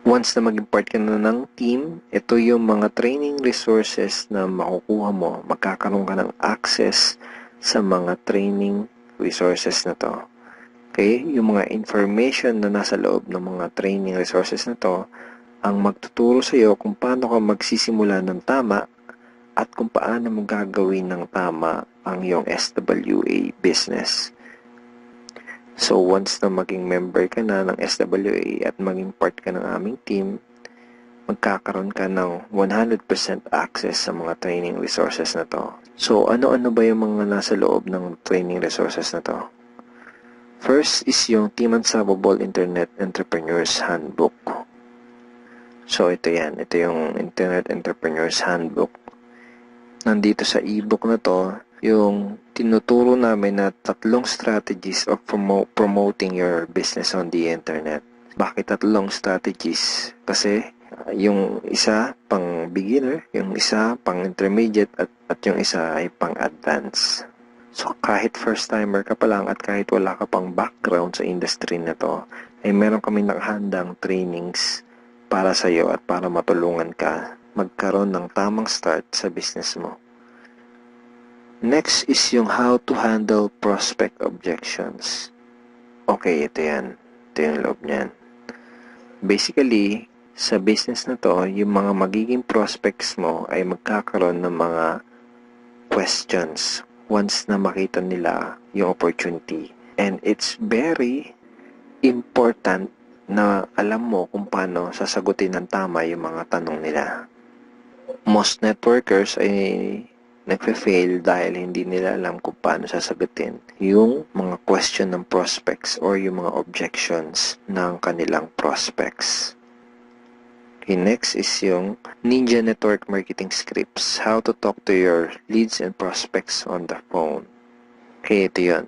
Once na maging part ka na ng team, ito yung mga training resources na makukuha mo. Magkakaroon ka ng access sa mga training resources na to. Okay? Yung mga information na nasa loob ng mga training resources na to, ang magtuturo sa iyo kung paano ka magsisimula ng tama at kung paano mo gagawin ng tama ang iyong SWA business. So, once na maging member ka na ng SWA at maging part ka ng aming team, magkakaroon ka ng 100% access sa mga training resources na to. So, ano-ano ba yung mga nasa loob ng training resources na to? First is yung Team Unstoppable Internet Entrepreneurs Handbook. So, ito yan. Ito yung Internet Entrepreneurs Handbook. Nandito sa ebook na to, yung tinuturo namin na 3 strategies of promoting your business on the internet. Bakit 3 strategies? Kasi yung isa pang beginner, yung isa pang intermediate at yung isa ay pang advanced. So kahit first timer ka pa lang at kahit wala ka pang background sa industry na to, ay meron kami nakahandang trainings para sa iyo at para matulungan ka magkaroon ng tamang start sa business mo. Next is yung how to handle prospect objections. Okay, ito yan. Ito yung loob niyan. Basically, sa business na to, yung mga magiging prospects mo ay magkakaroon ng mga questions once na makita nila yung opportunity. And it's very important na alam mo kung paano sasagutin ng tama yung mga tanong nila. Most networkers ay nagfe-fail dahil hindi nila alam kung paano sasagutin yung mga question ng prospects or yung mga objections ng kanilang prospects. Okay, next is yung Ninja Network Marketing Scripts. How to talk to your leads and prospects on the phone. Okay, ito yun.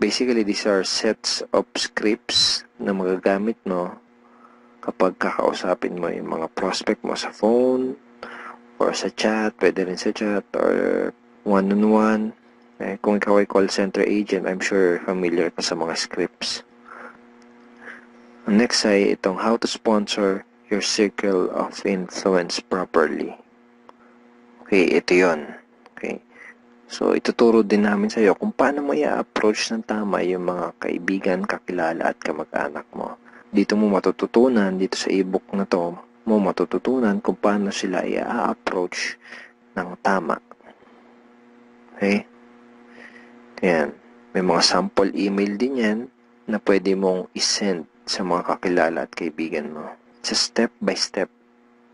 Basically, these are sets of scripts na magagamit mo kapag kakausapin mo yung mga prospect mo sa phone, or sa chat, pwede rin sa chat, or one-on-one. Kung ikaw ay call center agent, I'm sure familiar ka sa mga scripts. Next ay itong how to sponsor your circle of influence properly. Okay, ito yon. Okay. So, ituturo din namin sa iyo kung paano mo i-approach ng tama yung mga kaibigan, kakilala at kamag-anak mo. Dito mo matututunan, dito sa ebook na to, mo matututunan kung paano sila i-approach ng tama. Okay? Ayan. May mga sample email din yan na pwede mong isend sa mga kakilala at kaibigan mo. It's a step-by-step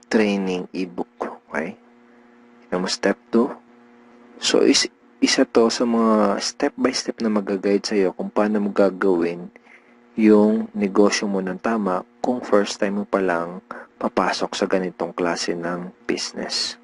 training ebook. Okay? Tignan mo step 2. So, isa to sa mga step-by-step na mag-guide sa'yo kung paano mo gagawin yung negosyo mo ng tama kung first time mo pa lang papasok sa ganitong klase ng business.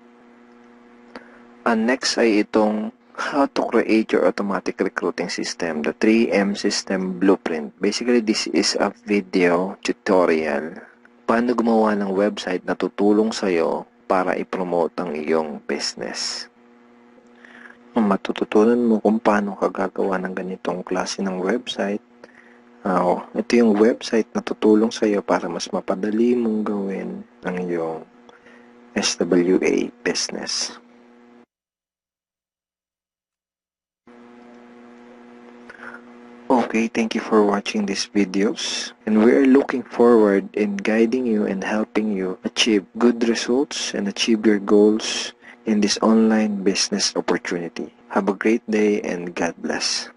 Next ay itong how to create your automatic recruiting system, the 3M system blueprint. Basically, this is a video tutorial paano gumawa ng website na tutulong sa'yo para i-promote ang iyong business. Matututunan mo kung paano ka gagawa ng ganitong klase ng website. Ito yung website na tutulong sa iyo para mas mapadali mong gawin ang iyong SWA business. Okay, thank you for watching these videos, and we are looking forward in guiding you and helping you achieve good results and achieve your goals in this online business opportunity. Have a great day and God bless.